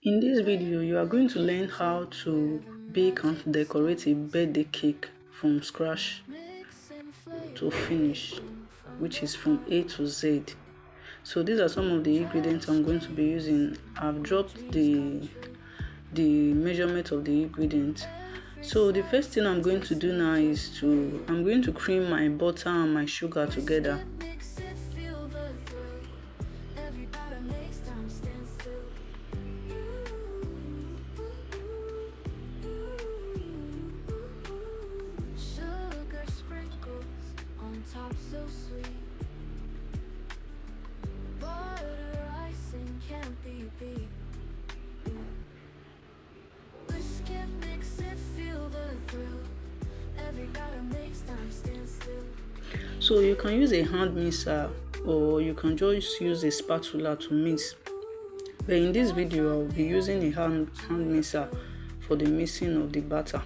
In this video, you are going to learn how to bake and decorate a birthday cake from scratch to finish, which is from A to Z. So these are some of the ingredients I'm going to be using. I've dropped the measurement of the ingredients. So the first thing I'm going to do now is I'm going to cream my butter and my sugar together. So sweet, butter icing can't be beat. Whiskey mix it, feel the thrill. Every batter makes time stand still. So you can use a hand mixer or you can just use a spatula to mix. But in this video, I'll be using a hand mixer for the mixing of the batter.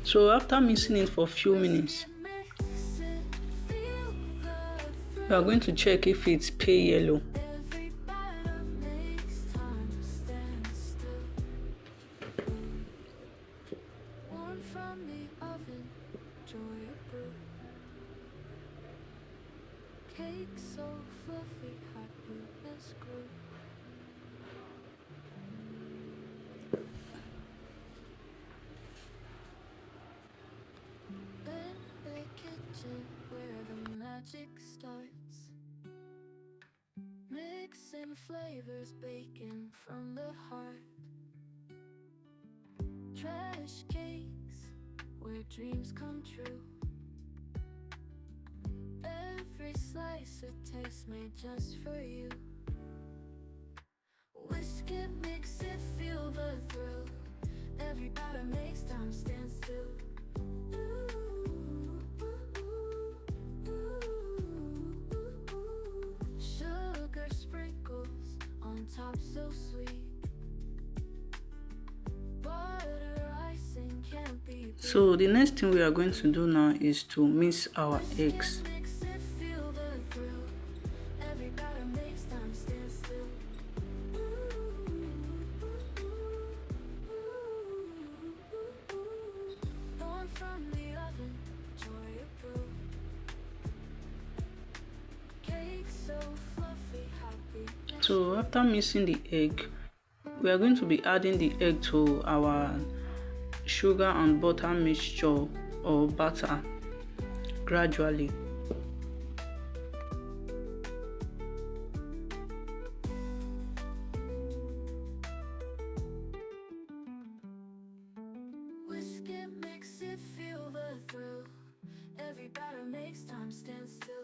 So after mixing it for a few minutes, we are going to check if it's pale yellow. Where the magic starts, mixing flavors, baking from the heart. Trash cakes where dreams come true. Every slice a taste made just for you. Whiskey makes it, feel the thrill. Every batter makes time stand still. Sugar sprinkles on top so sweet. Butter icing can't be beat. So the next thing we are going to do now is to mix our eggs. So after mixing the egg, we are going to be adding the egg to our sugar and butter mixture or batter gradually. Whiskey makes it, feel the thrill. Every batter makes time stand still.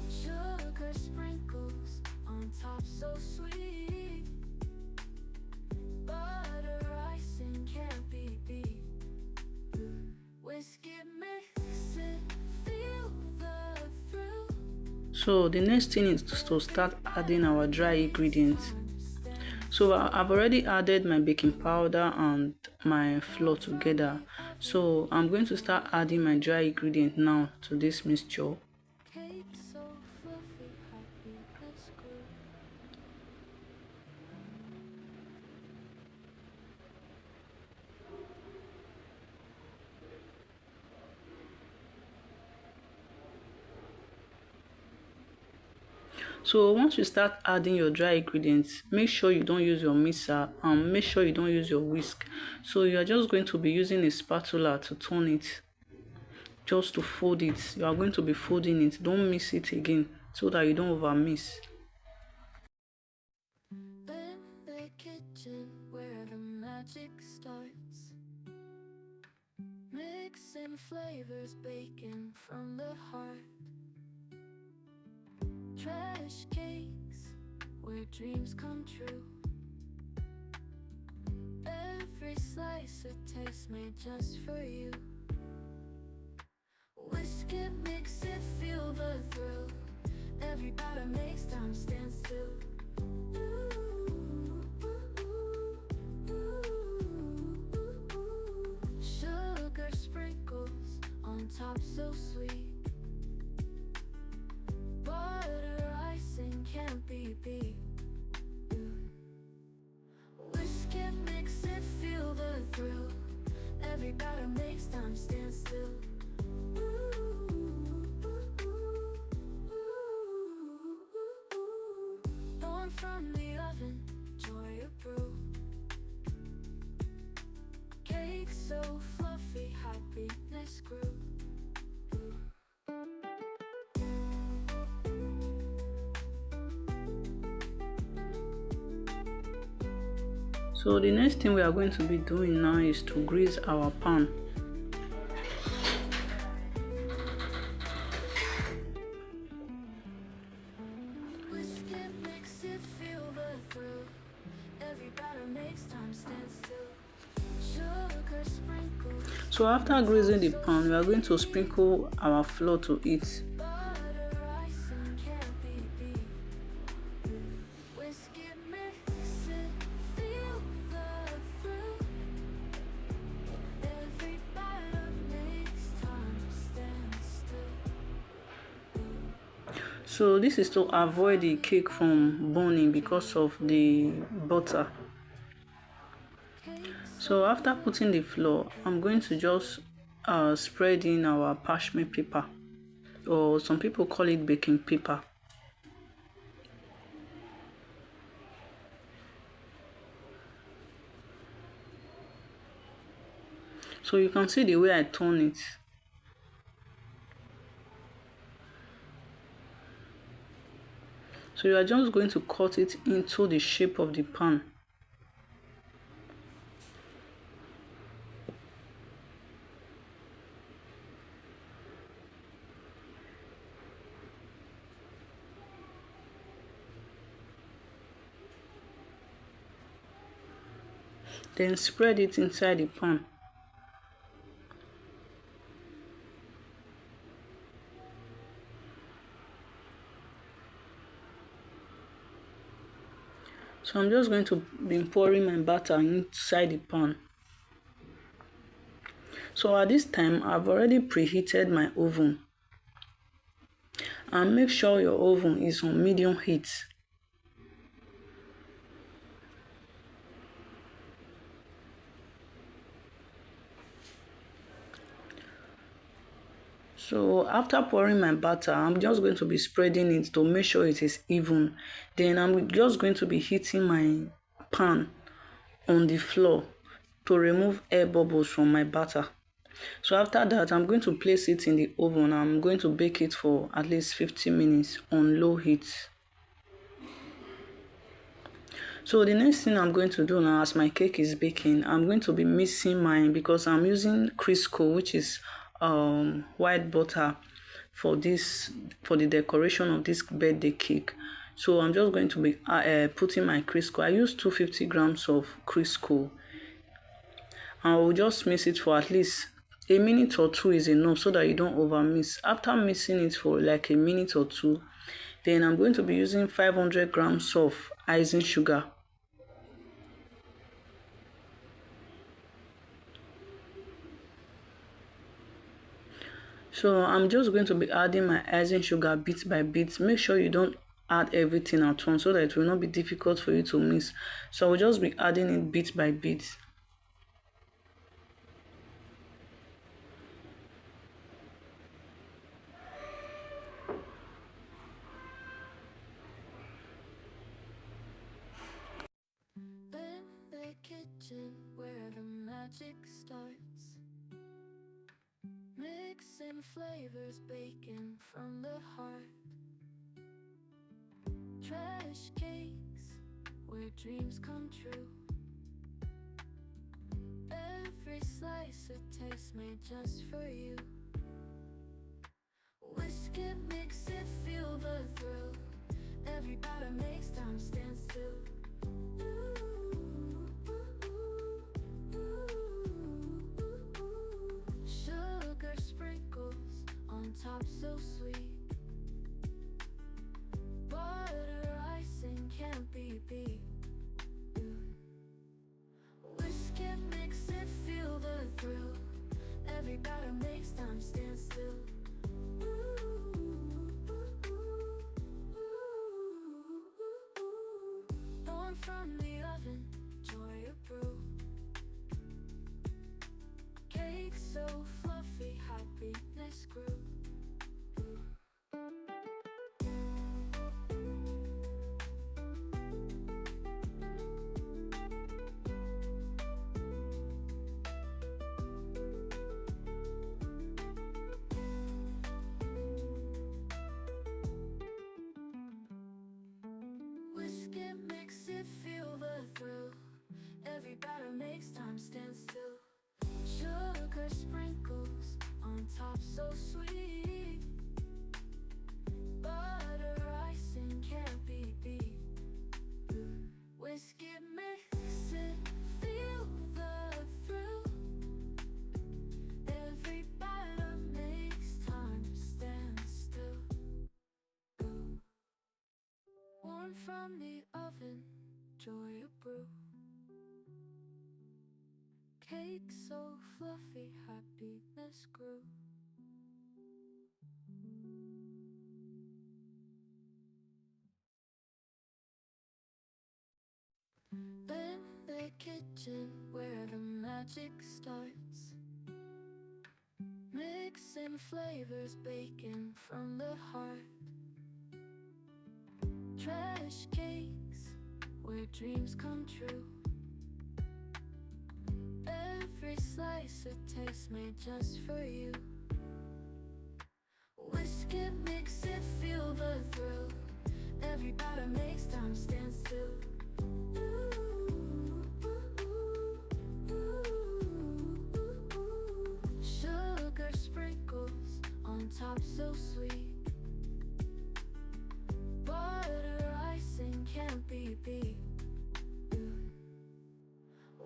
Sugar sprinkles on top so sweet. Butter icing can't be beat. Whiskey mix it, feel the thrill. So the next thing is to start adding our dry ingredients. So I've already added my baking powder and my flour together. So I'm going to start adding my dry ingredient now to this mixture. So once you start adding your dry ingredients, make sure you don't use your mixer and make sure you don't use your whisk. So you are just going to be using a spatula to turn it, just to fold it. You are going to be folding it. Don't mix it again so that you don't over mix. kitchen where the magic starts. Mixing flavors, baking the heart. Trash cakes where dreams come true. Every slice a taste made just for you. Whisk it, mix it, feel the thrill. Every batter makes time stand still. Sugar sprinkles on top so sweet. Butter icing can't be beat. Whisk it, mix it, feel the thrill. Every batter makes time stand still. Born from the oven, joy of brew. Cake so fluffy, happiness grew. So the next thing we are going to be doing now is to grease our pan. Whisk it, mix it, feel the thrill. Every batter makes time stand still. Sugar sprinkles. So after greasing the pan, we are going to sprinkle our flour to it. Butter icing can't be beat. Whisk it, mix it, feel the thrill. Every batter makes time stand still. So this is to avoid the cake from burning because of the butter. So after putting the flour, I'm going to just spread in our parchment paper, or some people call it baking paper. So you can see the way I turn it. So you are just going to cut it into the shape of the pan. Then spread it inside the pan. So I'm just going to be pouring my batter inside the pan. So at this time, I've already preheated my oven. And make sure your oven is on medium heat. So after pouring my batter, I'm just going to be spreading it to make sure it is even. Then I'm just going to be heating my pan on the floor to remove air bubbles from my batter. So after that, I'm going to place it in the oven. I'm going to bake it for at least 50 minutes on low heat. So the next thing I'm going to do now, as my cake is baking, I'm going to be mixing mine because I'm using Crisco, which is white butter for the decoration of this birthday cake. So I'm just going to be putting my Crisco. I use 250 grams of Crisco. I will just mix it for at least a minute or two is enough so that you don't over mix. After mixing it for like a minute or two, then I'm going to be using 500 grams of icing sugar. So I'm just going to be adding my icing sugar bit by bit. Make sure you don't add everything at once so that it will not be difficult for you to mix. So I will just be adding it bit by bit. In the kitchen where the magic starts, mixing flavors, baking from the heart. Trash cakes where dreams come true. Every slice a taste made just for you. batter makes time stand still. Sugar sprinkles on top so sweet. Butter icing can't be beat. Whisk it, mix it, feel the thrill. Every batter makes time stand still. Born from the oven, joy of brew. Cake so fluffy, happiness grew. Whisk it, mix it, feel the thrill. Every batter makes time stand still. Sugar sprinkles on top so sweet. Butter icing can't be beat. Whisk it, mix it, feel the thrill. Every batter makes time stand still. Warm from the oven, joy of brew. Cake so fluffy, happiness grew. In the kitchen where the magic starts, mixing flavors, baking from the heart. Trash cakes where dreams come true. Every slice a taste made just for you. Whisk it, mix it, feel the thrill. Every batter makes time stand still. Sugar sprinkles on top so sweet. Butter icing can't be beat.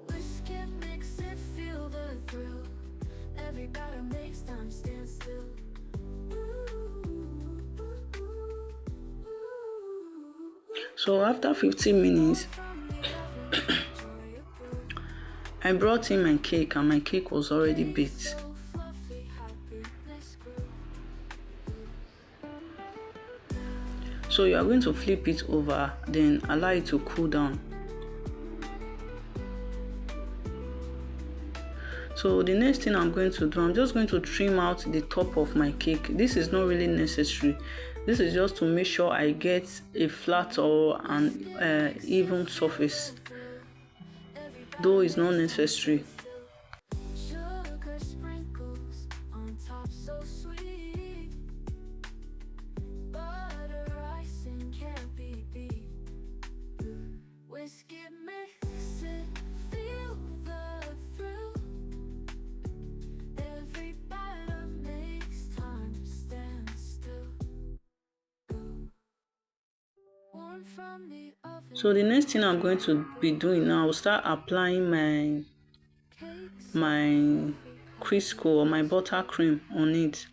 Whisk it, mix it, feel the thrill. Every batter makes time stand still. So after 15 minutes, I brought in my cake and my cake was already baked. So you are going to flip it over, then allow it to cool down. So the next thing I'm going to do, I'm just going to trim out the top of my cake. This is not really necessary. This is just to make sure I get a flat or an even surface, though it's not necessary. Sugar sprinkles on top so sweet. Butter icing can't be beat. Whisk it, mix it, feel the thrill. Every batter makes time stand still. Warm from the oven. So the next thing I'm going to be doing now, I'll start applying my Crisco or my buttercream on it.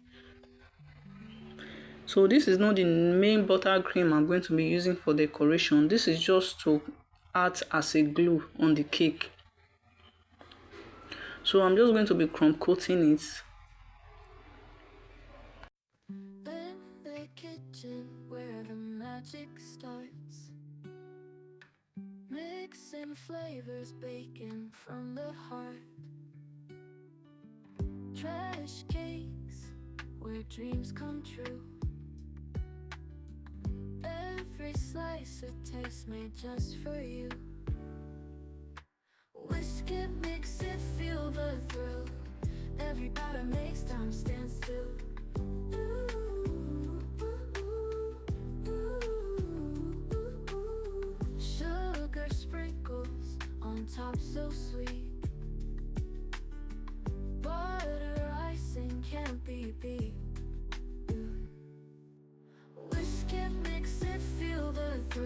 So this is not the main buttercream I'm going to be using for decoration. This is just to act as a glue on the cake. So I'm just going to be crumb coating it. In the kitchen where the magic starts, mixing flavors, baking from the heart. Trash cakes where dreams come true. Every slice a taste made just for you. Whisk it, mix it, feel the thrill. Every batter makes time stand still. Sugar sprinkles on top so sweet. Butter icing can't be beat. Whisk it, mix it, feel the thrill.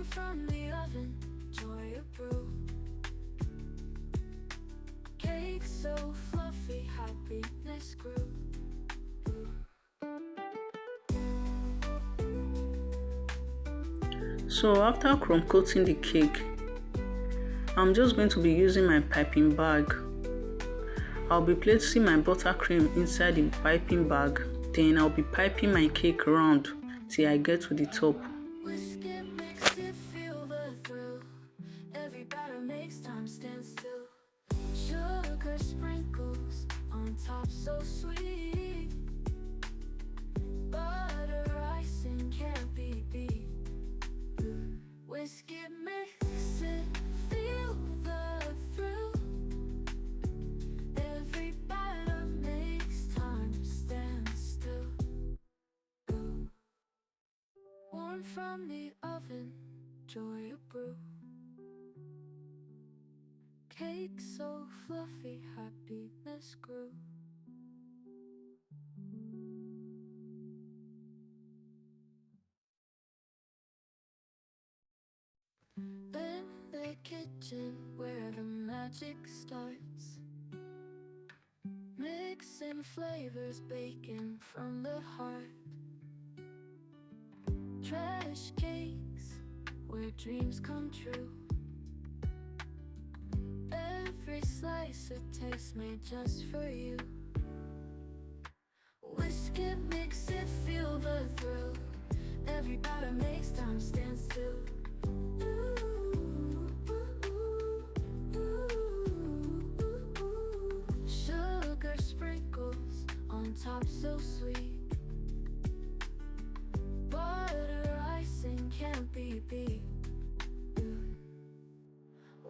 Born from the oven, joy of brew. Cake so fluffy, happiness grew. So after crumb coating the cake, I'm just going to be using my piping bag. I'll be placing my buttercream inside the piping bag. Then I'll be piping my cake round till I get to the top. Whisk it, mix it, feel the thrill. Every batter makes time stand still. Sugar sprinkles on top, so sweet. Butter icing can't be beat. Whisk it, mix it, feel the thrill. Every batter makes time stand still. Warm from the oven, joy of brew. Cake so fluffy, happiness grew. In the kitchen where the magic starts, mixing flavors, baking from the heart. Trash cakes where dreams come true. Every slice a taste made just for you. Whisk it, mix it, feel the thrill. Every batter makes time stand still. Sugar sprinkles on top, so sweet. Butter icing can't be beat.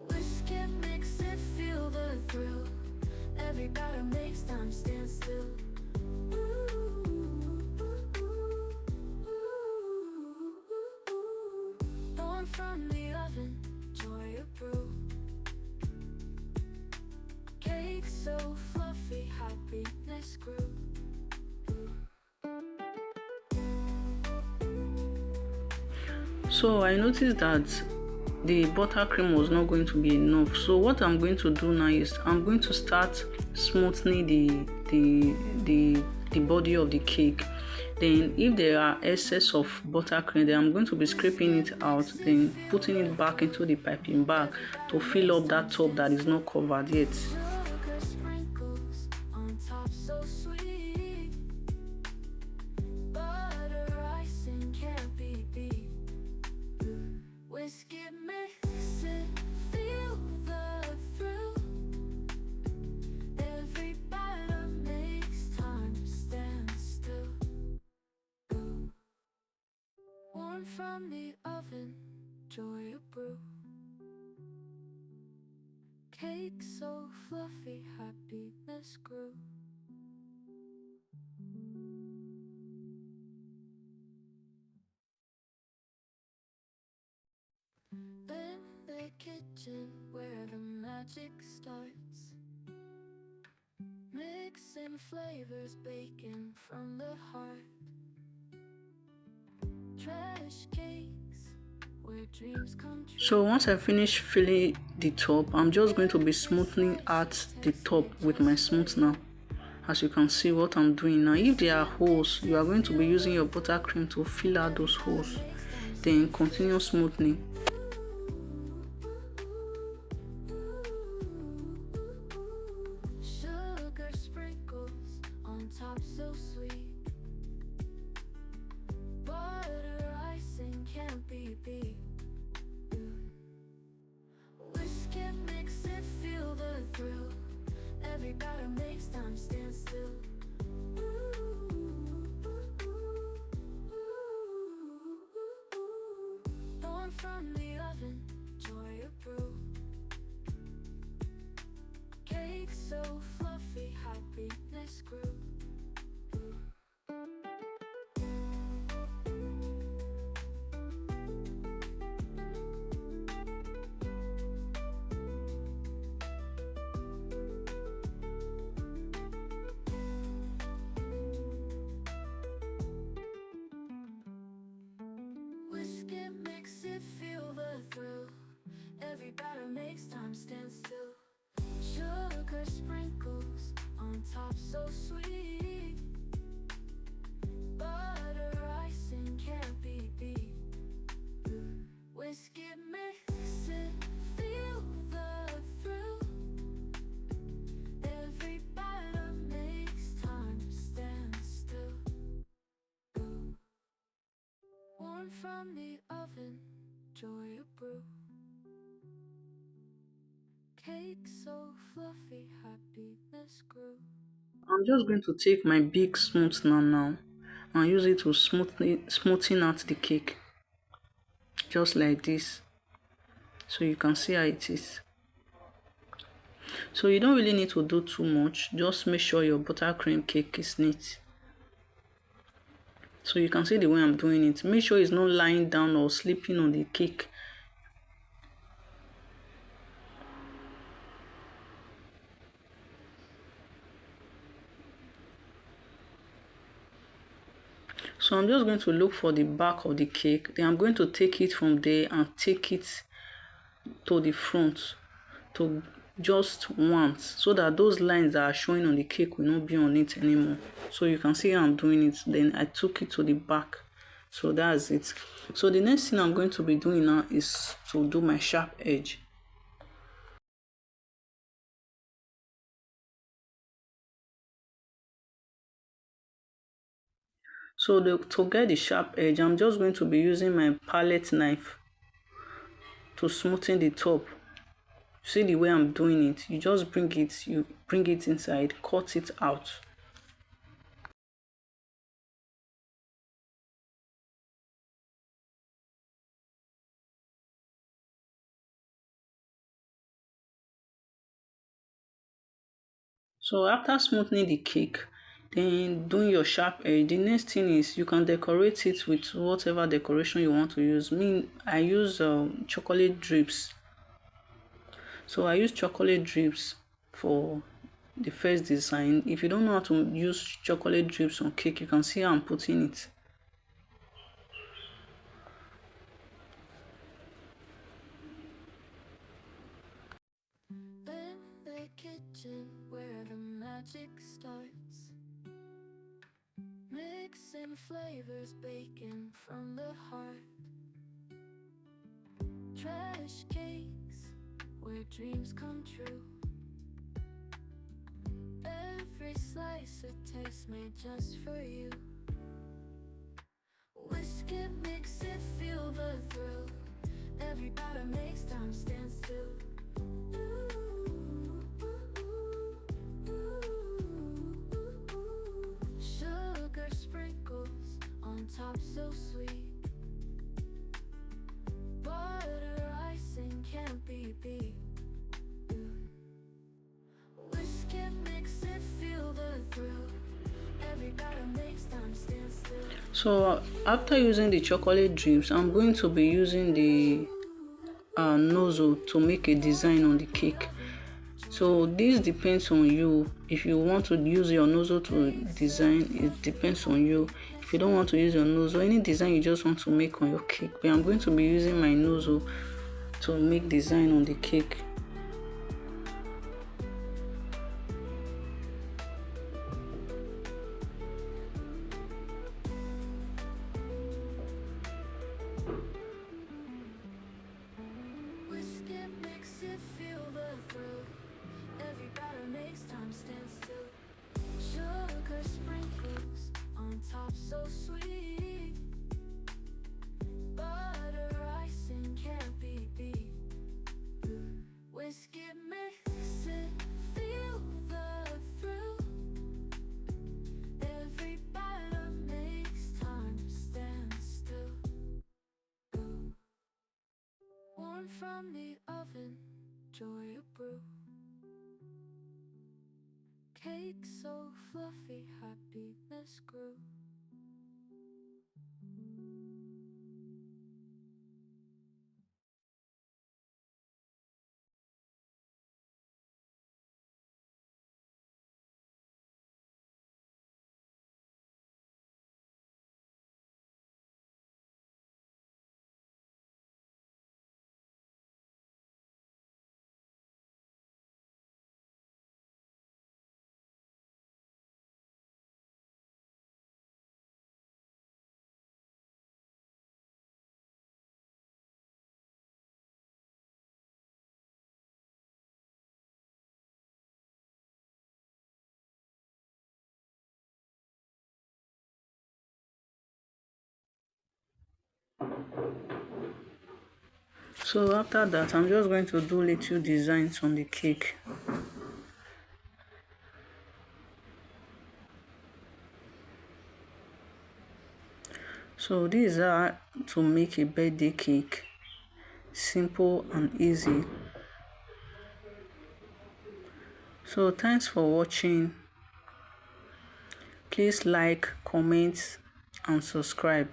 Whisk it, mix it, feel the thrill. Every batter makes time stand still. Born from the oven, joy of brew. Cake so fluffy, happiness grew. So I noticed that the buttercream was not going to be enough. So what I'm going to do now is I'm going to start smoothing the body of the cake. Then if there are excess of buttercream, then I'm going to be scraping it out, then putting it back into the piping bag to fill up that top that is not covered yet. Sugar sprinkles on top, so sweet. Butter icing can't be beat. Whisk it, mix it, feel the thrill. Every batter makes time stand still. Warm from the oven, joy of brew. Cake so fluffy, happiness grew. In the kitchen where the magic starts, mixing flavors, baking from the heart. Trash cakes where dreams come true. So once I finish filling the top, I'm just going to be smoothing out the top with my smoothner. As you can see what I'm doing now. If there are holes, you are going to be using your buttercream to fill out those holes. Then continue smoothing. Sugar sprinkles on top, so sweet. Butter icing can't be beat. Whisk it, mix it, feel the thrill. Every batter makes time stand still. Born from the oven, joy of brew. Cake so fluffy, happiness grew. Whisk it, mix it, feel Every batter makes time stand still. Sugar sprinkles on top so sweet. Butter icing can't be beat. Whisk it, mix it, feel the thrill. Every batter makes time stand still. Warm from the oven, joy of brew. Cake so fluffy, happiness grew. I'm just going to take my big smoother now and use it to smoothen out the cake, just like this, so you can see how it is. So you don't really need to do too much, just make sure your buttercream cake is neat. So you can see the way I'm doing it. Make sure it's not lying down or sleeping on the cake. So I'm just going to look for the back of the cake. Then I'm going to take it from there and take it to the front, to just once, so that those lines that are showing on the cake will not be on it anymore. So you can see how I'm doing it. Then I took it to the back. So that's it. So the next thing I'm going to be doing now is to do my sharp edge. So to get the sharp edge, I'm just going to be using my palette knife to smoothen the top. See the way I'm doing it? You bring it inside, cut it out. So after smoothing the cake, then doing your sharp edge, the next thing is you can decorate it with whatever decoration you want to use. I use chocolate drips. So I use chocolate drips for the first design. If you don't know how to use chocolate drips on cake, you can see how I'm putting it. In the kitchen where the magic starts, mixing flavors, baking from the heart. Trash cakes where dreams come true. Every slice a taste made just for you. Whisk it, mix it, feel the thrill. Every batter makes time stand still. Sugar sprinkles on top so sweet. Butter icing can't be beat. Whisk it, mix it, feel the thrill. Every batter makes time stand still. So after using the chocolate drips, I'm going to be using the nozzle to make a design on the cake. So this depends on you. If you want to use your nozzle to design, it depends on you. If you don't want to use your nozzle, any design you just want to make on your cake, but I'm going to be using my nozzle to make design on the cake. Whisk it, mix it, feel the thrill. Every batter makes time stand still. Sugar sprinkles on top so sweet. Butter icing can't be beat. Whisk it, mix it, feel the thrill. Every batter makes time stand still. Warm from the oven, joy of brew. Cake so fluffy, happiness grew. So after that, I'm just going to do little designs on the cake. So these are to make a birthday cake. Simple and easy. So thanks for watching. Please like, comment and subscribe.